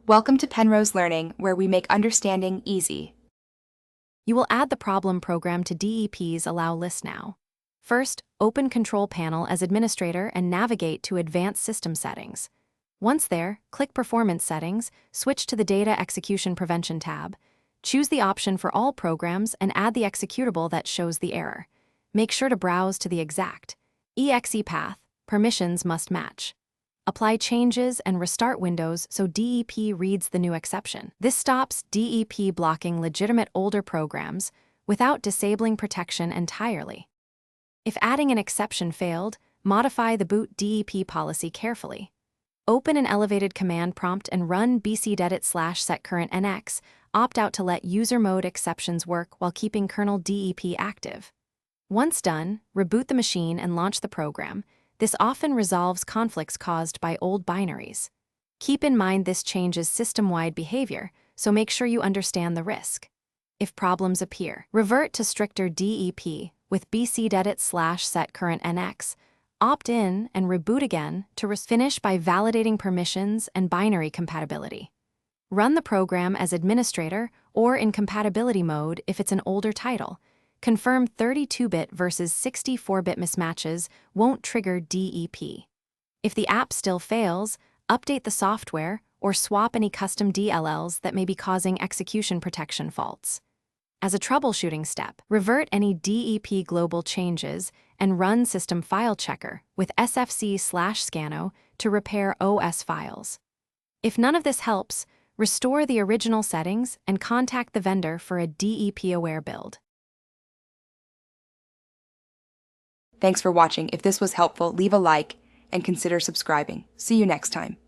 Welcome to Penrose Learning, where we make understanding easy. You will add the problem program to DEP's Allow list now. First, open Control Panel as administrator and navigate to Advanced System Settings. Once there, click Performance Settings, switch to the Data Execution Prevention tab. Choose the option for all programs and add the executable that shows the error. Make sure to browse to the exact exe path. Permissions must match. Apply changes and restart Windows so DEP reads the new exception. This stops DEP blocking legitimate older programs without disabling protection entirely. If adding an exception failed, modify the boot DEP policy carefully. Open an elevated command prompt and run bcdedit/setcurrentnx. Opt out to let user mode exceptions work while keeping kernel DEP active. Once done, reboot the machine and launch the program. This often resolves conflicts caused by old binaries. Keep in mind this changes system-wide behavior, so make sure you understand the risk. If problems appear, revert to stricter DEP with bcdedit/setcurrentnx. Opt in and reboot again to finish by validating permissions and binary compatibility. Run the program as administrator or in compatibility mode if it's an older title. Confirm 32-bit versus 64-bit mismatches won't trigger DEP. If the app still fails, update the software or swap any custom DLLs that may be causing execution protection faults. As a troubleshooting step, revert any DEP global changes and run System File Checker with sfc/scano to repair OS files. If none of this helps, restore the original settings and contact the vendor for a DEP-aware build. Thanks for watching. If this was helpful, leave a like and consider subscribing. See you next time.